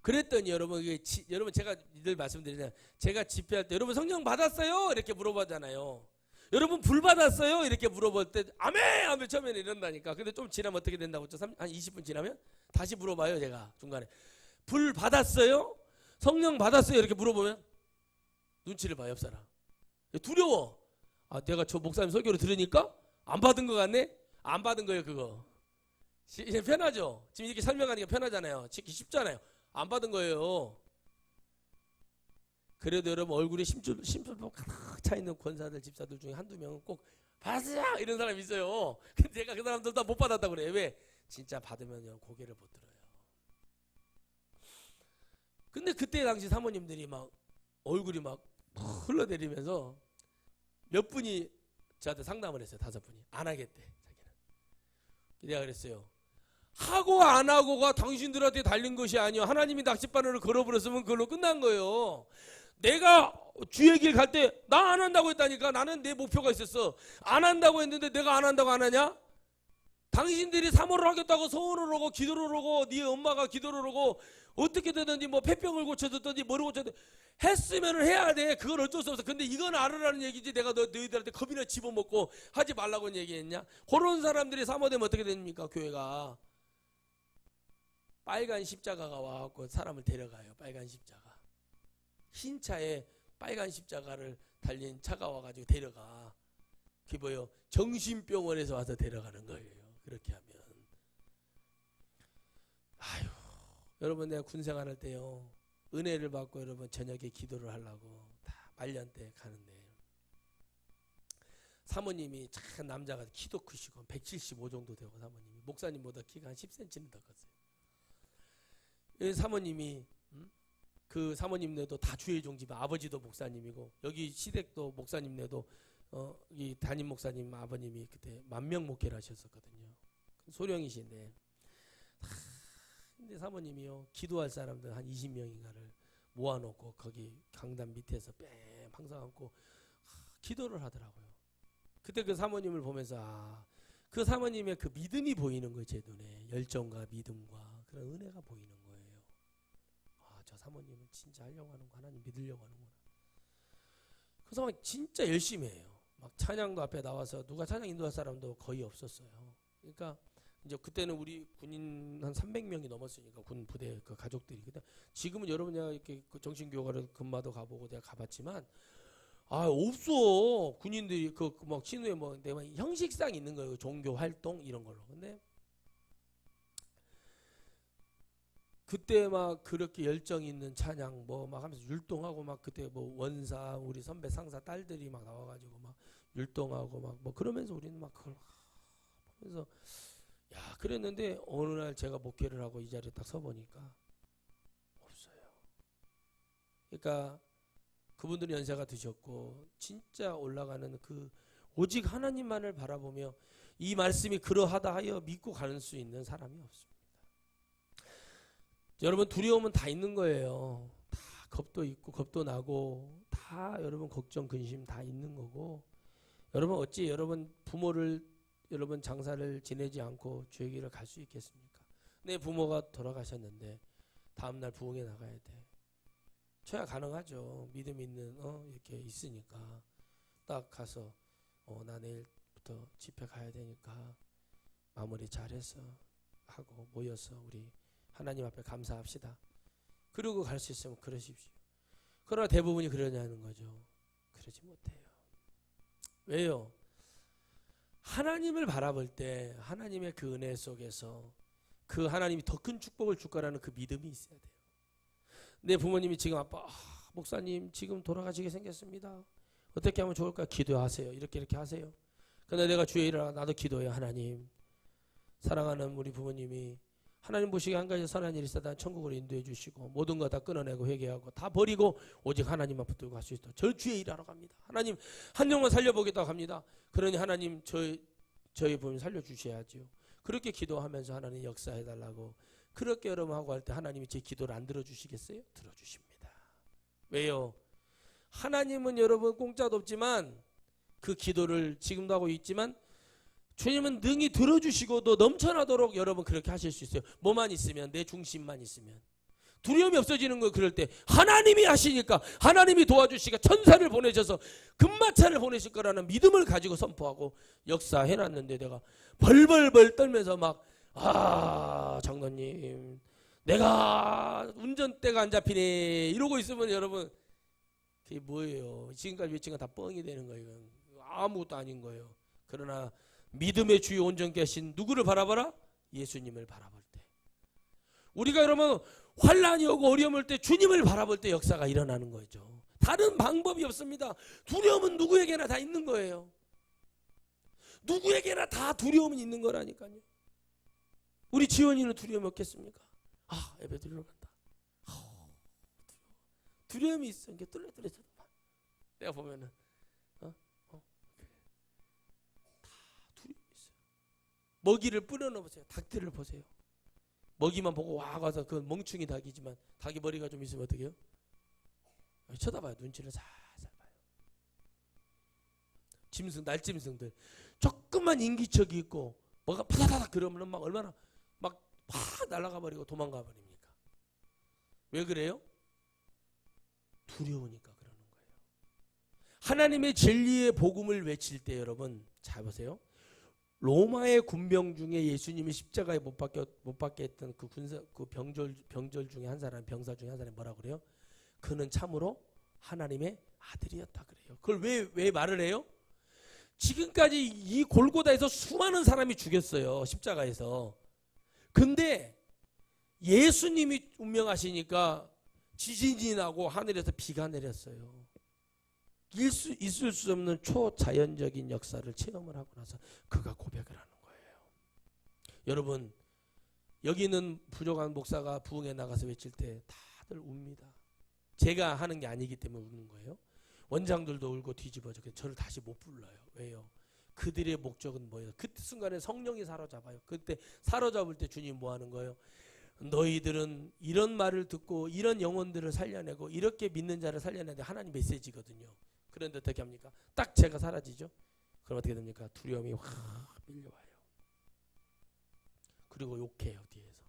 그랬더니 여러분, 여러분 제가 늘 말씀드리잖아요. 제가 집회할 때 여러분 성령 받았어요? 이렇게 물어보잖아요. 여러분 불 받았어요? 이렇게 물어볼 때 아멘! 하면 처음에는 이런다니까. 근데 좀 지나면 어떻게 된다고 했죠? 한 20분 지나면 다시 물어봐요. 제가 중간에 불 받았어요? 성령 받았어요? 이렇게 물어보면 눈치를 봐요. 옆 사람. 두려워. 아, 내가 저 목사님 설교를 들으니까 안 받은 것 같네? 안 받은 거예요. 그거 이제 편하죠. 지금 이렇게 설명하니까 편하잖아요. 듣기 쉽잖아요. 안 받은 거예요. 그래도 여러분 얼굴에 심술도 가득 차있는 권사들 집사들 중에 한두 명은 꼭 받으세요 이런 사람이 있어요. 근데 제가 그 사람들 다 못 받았다고 그래요. 왜? 진짜 받으면 고개를 못 들어요. 근데 그때 당시 사모님들이 막 얼굴이 막 흘러내리면서 몇 분이 저한테 상담을 했어요. 5분이 안 하겠대. 자기는. 내가 그랬어요. 하고 안 하고가 당신들한테 달린 것이 아니요. 하나님이 낚싯바늘을 걸어버렸으면 그걸로 끝난 거예요. 내가 주의 길 갈 때 나 안 한다고 했다니까. 나는 내 목표가 있었어. 안 한다고 했는데 내가 안 한다고 안 하냐? 당신들이 사모를 하겠다고 소원을 하고 기도를 하고 네 엄마가 기도를 하고 어떻게 되든지 뭐 폐병을 고쳐줬든지 뭐를 고쳐줬든지 했으면 해야 돼. 그건 어쩔 수 없어. 근데 이건 알으라는 얘기지. 내가 너희들한테 겁이나 집어먹고 하지 말라고 얘기했냐? 그런 사람들이 사모되면 어떻게 됩니까? 교회가 빨간 십자가가 와갖고 사람을 데려가요. 빨간 십자가. 흰 차에 빨간 십자가를 달린 차가 와가지고 데려가. 그게 뭐예요? 정신병원에서 와서 데려가는 거예요. 그렇게 하면. 아유, 여러분 내가 군생활 할 때요. 은혜를 받고 여러분 저녁에 기도를 하려고 다 말년 때 가는데 사모님이 참 남자가 키도 크시고 175 정도 되고 사모님이 목사님보다 키가 한 10cm는 더 컸어요. 사모님이 그 사모님네도 다 주의종 집 아버지도 목사님이고 여기 시댁도 목사님네도 이 담임 목사님 아버님이 그때 만명 목회를 하셨었거든요. 소령이신데 근데 사모님이요 기도할 사람들 한 20명인가를 모아놓고 거기 강단 밑에서 뺑 항상 앉고 기도를 하더라고요. 그때 그 사모님을 보면서 그 사모님의 그 믿음이 보이는 거예요. 제 눈에 열정과 믿음과 그런 은혜가 보이는 거예요. 저 사모님은 진짜 하려고 하는 거 하나님 믿으려고 하는구나. 그 사람 진짜 열심히 해요. 막 찬양도 앞에 나와서 누가 찬양 인도할 사람도 거의 없었어요. 그러니까 이제 그때는 우리 군인 한 300명이 넘었으니까 군 부대 그 가족들이. 근데 지금은 여러분 내가 이렇게 그 정신교과를 근마도 가보고 내가 가봤지만 없어. 군인들이 그 막 신우에 뭐 내가 형식상 있는 거예요. 종교 활동 이런 걸로. 근데 그때 막 그렇게 열정 있는 찬양 뭐 막 하면서 율동하고 막 그때 뭐 원사 우리 선배 상사 딸들이 막 나와가지고 막 율동하고 막 뭐 그러면서 우리는 막 그걸 하면서 야 그랬는데 어느 날 제가 목회를 하고 이 자리에 딱 서보니까 없어요. 그러니까 그분들은 연세가 드셨고 진짜 올라가는 그 오직 하나님만을 바라보며 이 말씀이 그러하다 하여 믿고 가는 수 있는 사람이 없습니다. 여러분 두려움은 다 있는 거예요. 다 겁도 있고 겁도 나고 다 여러분 걱정 근심 다 있는 거고 여러분 어찌 여러분 부모를 여러분 장사를 지내지 않고 주의 길을 갈 수 있겠습니까? 내 부모가 돌아가셨는데 다음날 부흥에 나가야 돼. 저야 가능하죠. 믿음 있는 이렇게 있으니까 딱 가서 나 내일부터 집회 가야 되니까 마무리 잘해서 하고 모여서 우리 하나님 앞에 감사합시다. 그러고 갈 수 있으면 그러십시오. 그러나 대부분이 그러냐는 거죠. 그러지 못해요. 왜요? 하나님을 바라볼 때 하나님의 그 은혜 속에서 그 하나님이 더 큰 축복을 줄 거라는 그 믿음이 있어야 돼요. 내 부모님이 지금 아빠 목사님 지금 돌아가시게 생겼습니다. 어떻게 하면 좋을까? 기도하세요. 이렇게 하세요. 근데 내가 주의 일을 하라. 나도 기도해요. 하나님 사랑하는 우리 부모님이 하나님 보시기에 한 가지 선한 일이 있어도 천국으로 인도해 주시고 모든 거 다 끊어내고 회개하고 다 버리고 오직 하나님만 붙들고 갈 수 있도록 저 주의 일하러 갑니다. 하나님 한 명만 살려보겠다고 합니다. 그러니 하나님 저희 부모님 살려주셔야죠. 그렇게 기도하면서 하나님 역사해달라고 그렇게 여러분 하고 할 때 하나님이 제 기도를 안 들어주시겠어요? 들어주십니다. 왜요? 하나님은 여러분 공짜도 없지만 그 기도를 지금도 하고 있지만 주님은 능히 들어주시고도 넘쳐나도록 여러분 그렇게 하실 수 있어요. 뭐만 있으면, 내 중심만 있으면. 두려움이 없어지는 거예요. 그럴 때 하나님이 하시니까, 하나님이 도와주시니까 천사를 보내셔서 금마차를 보내실 거라는 믿음을 가지고 선포하고 역사해놨는데 내가 벌벌벌 떨면서 막 장로님 내가 운전대가 안 잡히네 이러고 있으면 여러분 그게 뭐예요? 지금까지 외친 건 다 뻥이 되는 거예요. 아무것도 아닌 거예요. 그러나 믿음의 주요 온전케 하신 누구를 바라봐라? 예수님을 바라볼 때. 우리가 여러분 환란이 오고 어려움 올 때 주님을 바라볼 때 역사가 일어나는 거죠. 다른 방법이 없습니다. 두려움은 누구에게나 다 있는 거예요. 누구에게나 다 두려움은 있는 거라니까요. 우리 지원이는 두려움이 없겠습니까? 예배 드리러 간다. 두려움이 있어. 이게 뚫려서 내가 보면은 다 두려움이 있어요. 먹이를 뿌려놓으세요. 닭들을 보세요. 먹이만 보고 와서 그 멍충이 닭이지만 닭이 머리가 좀 있으면 어떻게 해요? 쳐다봐요. 눈치를 살살 봐요. 날짐승들 조금만 인기척이 있고 뭐가 파다다닥 그러면 막 얼마나 막 날아가 버리고 도망가 버립니까? 왜 그래요? 두려우니까 그러는 거예요. 하나님의 진리의 복음을 외칠 때 여러분 잘 보세요. 로마의 군병 중에 예수님이 십자가에 못 박게 했던 그 병절 중에 한 사람, 병사 중에 한 사람이 뭐라 그래요? 그는 참으로 하나님의 아들이었다 그래요. 그걸 왜 말을 해요? 지금까지 이 골고다에서 수많은 사람이 죽였어요. 십자가에서. 근데 예수님이 운명하시니까 지진이 나고 하늘에서 비가 내렸어요. 있을 수 없는 초자연적인 역사를 체험을 하고 나서 그가 고백을 하는 거예요. 여러분 여기 있는 부족한 목사가 부흥에 나가서 외칠 때 다들 웁니다. 제가 하는 게 아니기 때문에 우는 거예요. 원장들도 울고 뒤집어져. 저를 다시 못 불러요. 왜요? 그들의 목적은 뭐예요? 그 순간에 성령이 사로잡아요. 그때 사로잡을 때 주님 뭐 하는 거예요? 너희들은 이런 말을 듣고 이런 영혼들을 살려내고 이렇게 믿는 자를 살려내는 하나님 메시지거든요. 그런데 어떻게 합니까? 딱 제가 사라지죠. 그럼 어떻게 됩니까? 두려움이 확 밀려와요. 그리고 욕해요. 뒤에서.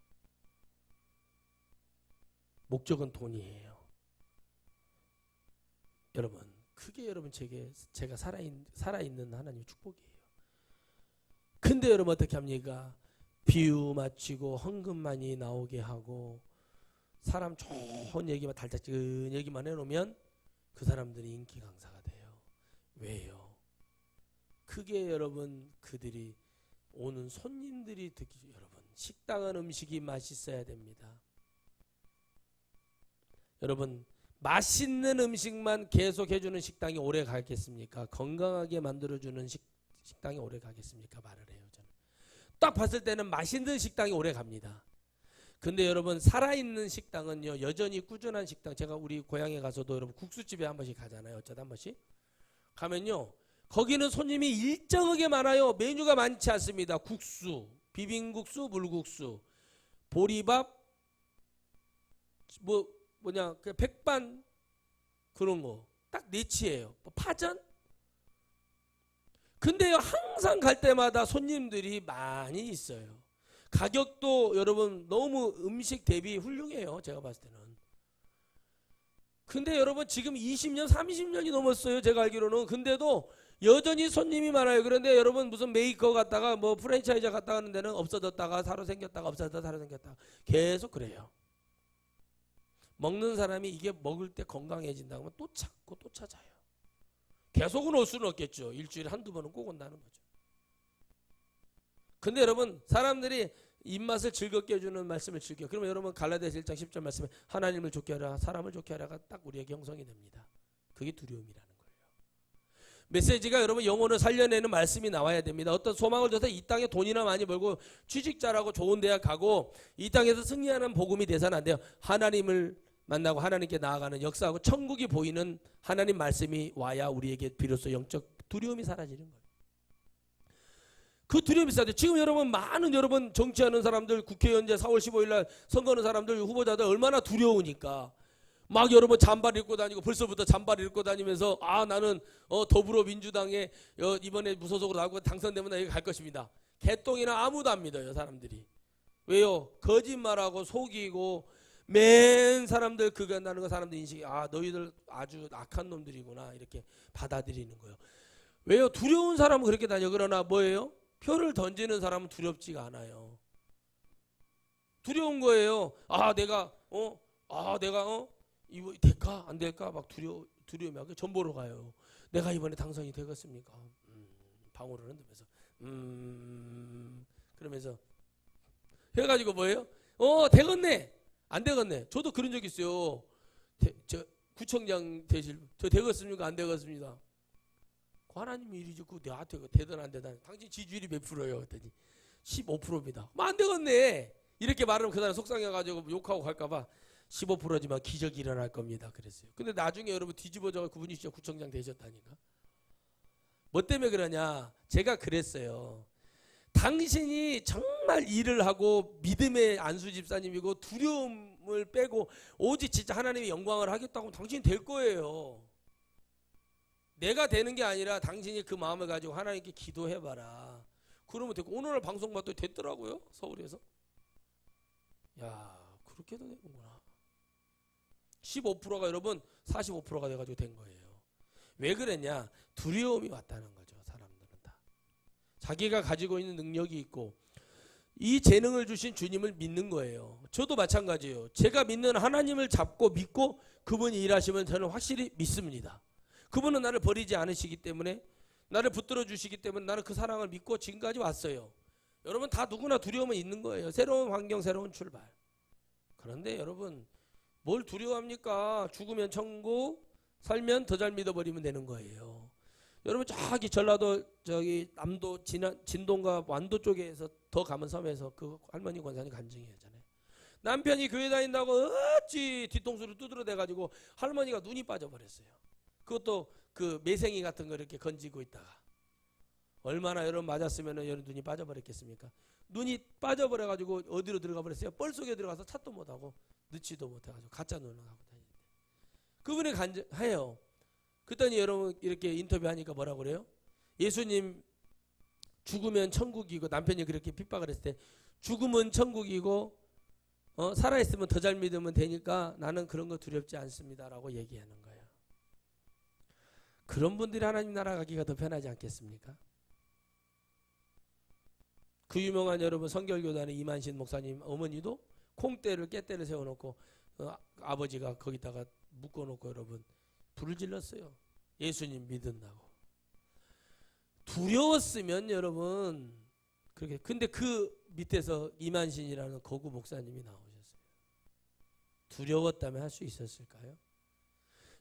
목적은 돈이에요. 여러분 그게 여러분 제가 살아있는 하나님의 축복이에요. 근데 여러분 어떻게 합니까? 비유 마치고 헌금만이 나오게 하고 사람 좋은 얘기만 달짝지근 얘기만 해놓으면 그 사람들이 인기 강사가 돼요. 왜요? 그게 여러분 그들이 오는 손님들이 듣기 여러분 식당은 음식이 맛있어야 됩니다. 여러분 맛있는 음식만 계속 해주는 식당이 오래 가겠습니까? 건강하게 만들어주는 식당이 오래 가겠습니까? 말을 해요. 저는 딱 봤을 때는 맛있는 식당이 오래 갑니다. 근데 여러분 살아있는 식당은요 여전히 꾸준한 식당. 제가 우리 고향에 가서도 여러분 국수집에 한 번씩 가잖아요. 어쩌다 한 번씩 가면요 거기는 손님이 일정하게 많아요. 메뉴가 많지 않습니다. 국수, 비빔국수, 물국수, 보리밥, 그 백반 그런 거 딱 네치예요. 파전. 근데요 항상 갈 때마다 손님들이 많이 있어요. 가격도 여러분 너무 음식 대비 훌륭해요. 제가 봤을 때는. 근데 여러분 지금 20년 30년이 넘었어요. 제가 알기로는. 근데도 여전히 손님이 많아요. 그런데 여러분 무슨 메이커 갔다가 뭐 프랜차이즈 갔다 가는 데는 없어졌다가 새로 생겼다가 없어졌다가 새로 생겼다가 계속 그래요. 먹는 사람이 이게 먹을 때 건강해진다고 하면 또 찾고 또 찾아요. 계속은 올 수는 없겠죠. 일주일에 한두 번은 꼭 온다는 거죠. 근데 여러분 사람들이 입맛을 즐겁게 해주는 말씀을 즐겨요. 그러면 여러분 갈라디아서 1장 10절 말씀에 하나님을 좋게 하라 사람을 좋게 하라가 딱 우리에게 형성이 됩니다. 그게 두려움이라는 거예요. 메시지가 여러분 영혼을 살려내는 말씀이 나와야 됩니다. 어떤 소망을 줘서 이 땅에 돈이나 많이 벌고 취직자라고 좋은 대학 가고 이 땅에서 승리하는 복음이 돼서는 안 돼요. 하나님을 만나고 하나님께 나아가는 역사하고 천국이 보이는 하나님 말씀이 와야 우리에게 비로소 영적 두려움이 사라지는 거예요. 그 두려움이 있어야 돼. 지금 여러분 많은 여러분 정치하는 사람들 국회의원제 4월 15일 날 선거하는 사람들 후보자들 얼마나 두려우니까 막 여러분 잠바를 입고 다니고 벌써부터 잠바를 입고 다니면서 나는 더불어민주당에 이번에 무소속으로 나오고 당선되면 나 여기 갈 것입니다. 개똥이나 아무도 안 믿어요 사람들이. 왜요? 거짓말하고 속이고 맨 사람들 그거 한다는 거 사람들 인식이 너희들 아주 악한 놈들이구나 이렇게 받아들이는 거예요. 왜요? 두려운 사람은 그렇게 다녀. 그러나 뭐예요? 표를 던지는 사람은 두렵지가 않아요. 두려운 거예요. 내가 이거 될까 안 될까 막 두려움이 전 보러 가요. 내가 이번에 당선이 되겠습니까? 방울을 흔들면서 그러면서 해가지고 뭐예요? 되겠네 안 되겠네. 저도 그런 적 있어요. 저 구청장 저 되겠습니까 안 되겠습니다. 하나님이 일이 좋고 내한테 되든 안 되든 당신 지지율이 몇 프로예요? 그랬더니 15%입니다. 안 되겠네. 이렇게 말하면 그 사람 속상해가지고 욕하고 갈까봐 15%지만 기적이 일어날 겁니다. 그랬어요. 근데 나중에 여러분 뒤집어져 그분이 진짜 구청장 되셨다니까. 뭐 때문에 그러냐? 제가 그랬어요. 당신이 정말 일을 하고 믿음의 안수 집사님이고 두려움을 빼고 오직 진짜 하나님의 영광을 하겠다고 하면 당신이 될 거예요. 내가 되는 게 아니라 당신이 그 마음을 가지고 하나님께 기도해봐라. 그러면 되고 오늘 방송 봤더니 됐더라고요. 서울에서. 야 그렇게도 되는구나. 15%가 여러분 45%가 돼가지고 된 거예요. 왜 그랬냐? 두려움이 왔다는 거죠. 사람들은 다. 자기가 가지고 있는 능력이 있고 이 재능을 주신 주님을 믿는 거예요. 저도 마찬가지예요. 제가 믿는 하나님을 잡고 믿고 그분이 일하시면 저는 확실히 믿습니다. 그분은 나를 버리지 않으시기 때문에 나를 붙들어 주시기 때문에 나는 그 사랑을 믿고 지금까지 왔어요. 여러분 다 누구나 두려움은 있는 거예요. 새로운 환경 새로운 출발. 그런데 여러분 뭘 두려워합니까? 죽으면 천국 살면 더 잘 믿어버리면 되는 거예요. 여러분 저기 전라도 저기 남도 진동과 완도 쪽에서 더 가면 섬에서 그 할머니 권사님 간증이었잖아요. 남편이 교회 다닌다고 어찌 뒤통수를 두드러대가지고 할머니가 눈이 빠져버렸어요. 그것도 그 매생이 같은 거 이렇게 건지고 있다가 얼마나 여러분 맞았으면 여러분 눈이 빠져버렸겠습니까? 눈이 빠져버려가지고 어디로 들어가 버렸어요? 뻘 속에 들어가서 찾도 못하고 넣지도 못해가지고 가짜 눈을 하고 다니는데 그분이 간증해요. 그랬더니 여러분 이렇게 인터뷰하니까 뭐라고 그래요? 예수님 죽으면 천국이고 남편이 그렇게 핍박을 했을 때 죽으면 천국이고 살아있으면 더 잘 믿으면 되니까 나는 그런 거 두렵지 않습니다라고 얘기하는 거예요. 그런 분들이 하나님 나라 가기가 더 편하지 않겠습니까? 그 유명한 여러분 성결교단의 이만신 목사님 어머니도 콩대를 깻대를 세워놓고 아버지가 거기다가 묶어놓고 여러분 불을 질렀어요. 예수님 믿는다고. 두려웠으면 여러분 그렇게. 근데 그 밑에서 이만신이라는 거구 목사님이 나오셨어요. 두려웠다면 할 수 있었을까요?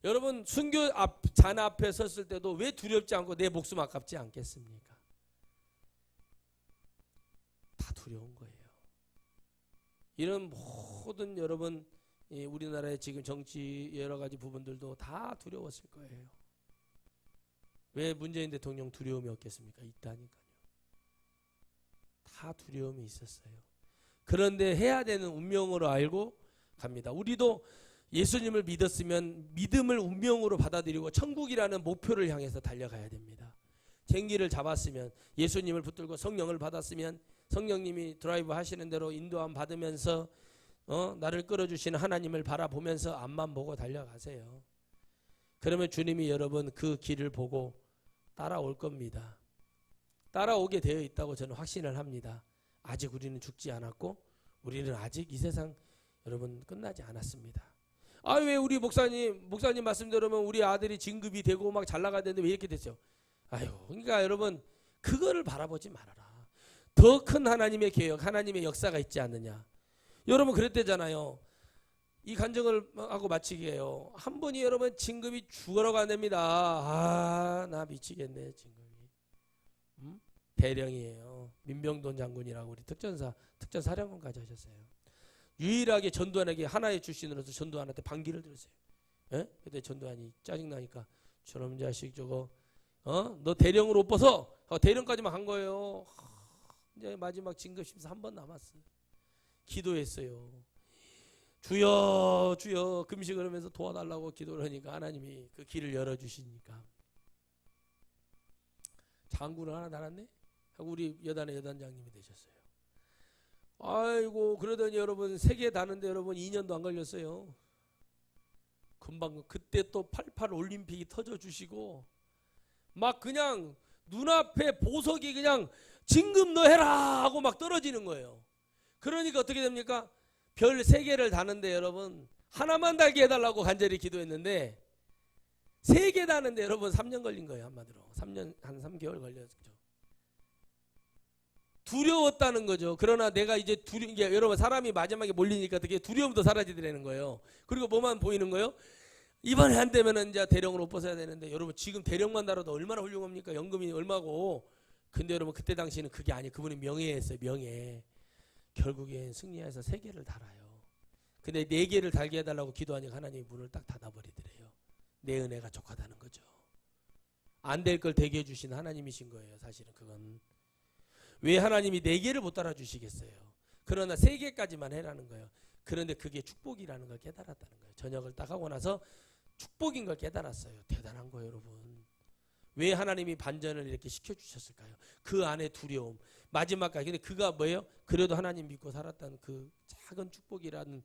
여러분 순교 잔 앞에 섰을 때도 왜 두렵지 않고 내 목숨 아깝지 않겠습니까? 다 두려운 거예요. 이런 모든 여러분 우리나라의 지금 정치 여러 가지 부분들도 다 두려웠을 거예요. 왜 문재인 대통령 두려움이 없겠습니까? 있다니까요. 다 두려움이 있었어요. 그런데 해야 되는 운명으로 알고 갑니다. 우리도 예수님을 믿었으면 믿음을 운명으로 받아들이고 천국이라는 목표를 향해서 달려가야 됩니다. 쟁기를 잡았으면 예수님을 붙들고 성령을 받았으면 성령님이 드라이브 하시는 대로 인도함 받으면서 나를 끌어주시는 하나님을 바라보면서 앞만 보고 달려가세요. 그러면 주님이 여러분 그 길을 보고 따라올 겁니다. 따라오게 되어 있다고 저는 확신을 합니다. 아직 우리는 죽지 않았고 우리는 아직 이 세상 여러분 끝나지 않았습니다. 왜 우리 목사님 말씀대로면 우리 아들이 진급이 되고 막 잘 나가야 되는데 왜 이렇게 됐어요? 그러니까 여러분 그거를 바라보지 말아라. 더 큰 하나님의 계획, 하나님의 역사가 있지 않느냐. 여러분 그랬대잖아요. 이 간증을 하고 마치게요. 한 분이 여러분 진급이 죽으러 간답니다. 나 미치겠네 진급이. 대령이에요. 민병돈 장군이라고 우리 특전사령관까지 하셨어요. 유일하게 전두환에게 하나의 출신으로서 전두환한테 반기를 들었어요. 그때 전두환이 짜증나니까 저놈 자식 저거 너 대령으로 못 벗어. 대령까지만 간 거예요. 이제 마지막 진급심사 한 번 남았어요. 기도했어요. 주여 주여 금식을 하면서 도와달라고 기도를 하니까 하나님이 그 길을 열어주시니까 장군을 하나 달았네 하고 우리 여단의 여단장님이 되셨어요. 아이고 그러더니 여러분 세계 다는데 여러분 2년도 안 걸렸어요. 금방 그때 또 88 올림픽이 터져주시고 막 그냥 눈앞에 보석이 그냥 진급 너 해라 하고 막 떨어지는 거예요. 그러니까 어떻게 됩니까? 별 3개를 다는데 여러분 하나만 달게 해달라고 간절히 기도했는데 3개 다는데 여러분 3년 걸린 거예요. 한마디로 3년 한 3개월 걸렸죠. 두려웠다는 거죠. 그러나 내가 이제 이게 여러분 사람이 마지막에 몰리니까 되게 두려움도 사라지더라는 거예요. 그리고 뭐만 보이는 거예요? 이번에 안 되면은 이제 대령으로 못 벗어야 되는데 여러분 지금 대령만 달아도 얼마나 훌륭합니까? 연금이 얼마고. 근데 여러분 그때 당시는 그게 아니에요. 그분이 명예였어요. 명예. 결국엔 승리해서 3개를 달아요. 근데 4개를 달게 해달라고 기도하니까 하나님이 문을 딱 닫아버리더래요. 내 은혜가 족하다는 거죠. 안 될 걸 되게 해주신 하나님이신 거예요. 사실은 그건. 왜 하나님이 4개를 못 달아주시겠어요? 그러나 3개까지만 해라는 거예요. 그런데 그게 축복이라는 걸 깨달았다는 거예요. 저녁을 딱 하고 나서 축복인 걸 깨달았어요. 대단한 거예요, 여러분. 왜 하나님이 반전을 이렇게 시켜주셨을까요? 그 안에 두려움. 마지막까지. 근데 그가 뭐예요? 그래도 하나님 믿고 살았다는 그 작은 축복이라는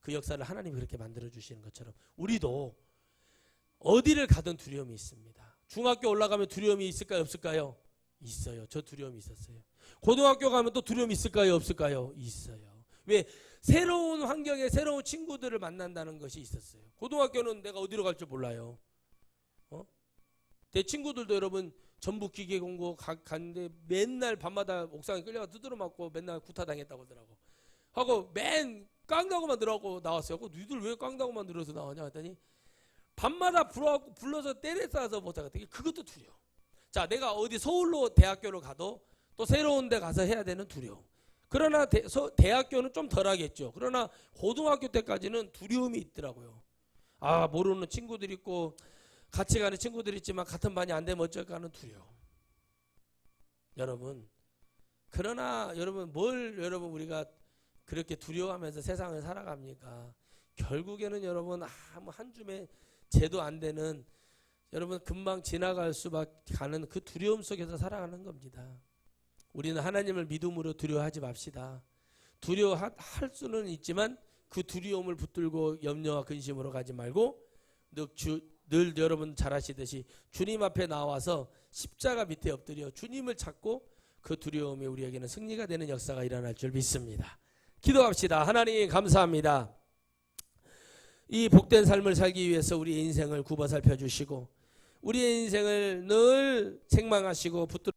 그 역사를 하나님이 그렇게 만들어주시는 것처럼 우리도 어디를 가든 두려움이 있습니다. 중학교 올라가면 두려움이 있을까요? 없을까요? 있어요. 저 두려움이 있었어요. 고등학교 가면 또 두려움이 있을까요? 없을까요? 있어요. 왜? 새로운 환경에 새로운 친구들을 만난다는 것이 있었어요. 고등학교는 내가 어디로 갈 줄 몰라요. 내 친구들도 여러분 전북 기계공고 갔는데 맨날 밤마다 옥상에 끌려가 두드러 맞고 맨날 구타당했다고 하더라고. 하고 맨 깡다구만 들어가고 나왔어요. 니들 왜 깡다구만 들어서 나오냐 했더니 밤마다 불러서 때려 쌓아서 못하겠다. 그것도 두려워. 자, 내가 어디 서울로 대학교를 가도 또 새로운 데 가서 해야 되는 두려움. 그러나 대학교는 좀 덜하겠죠. 그러나 고등학교 때까지는 두려움이 있더라고요. 아, 모르는 친구들 있고 같이 가는 친구들 있지만 같은 반이 안 되면 어쩔까 하는 두려움. 여러분, 그러나 여러분 여러분 우리가 그렇게 두려워하면서 세상을 살아갑니까? 결국에는 여러분 한 줌에 제도 안 되는 여러분 금방 지나갈 수밖에 가는 그 두려움 속에서 살아가는 겁니다. 우리는 하나님을 믿음으로 두려워하지 맙시다. 두려워할 수는 있지만 그 두려움을 붙들고 염려와 근심으로 가지 말고 늘 여러분 잘 아시듯이 주님 앞에 나와서 십자가 밑에 엎드려 주님을 찾고 그 두려움이 우리에게는 승리가 되는 역사가 일어날 줄 믿습니다. 기도합시다. 하나님 감사합니다. 이 복된 삶을 살기 위해서 우리의 인생을 굽어 살펴주시고 우리의 인생을 늘 책망하시고 붙들어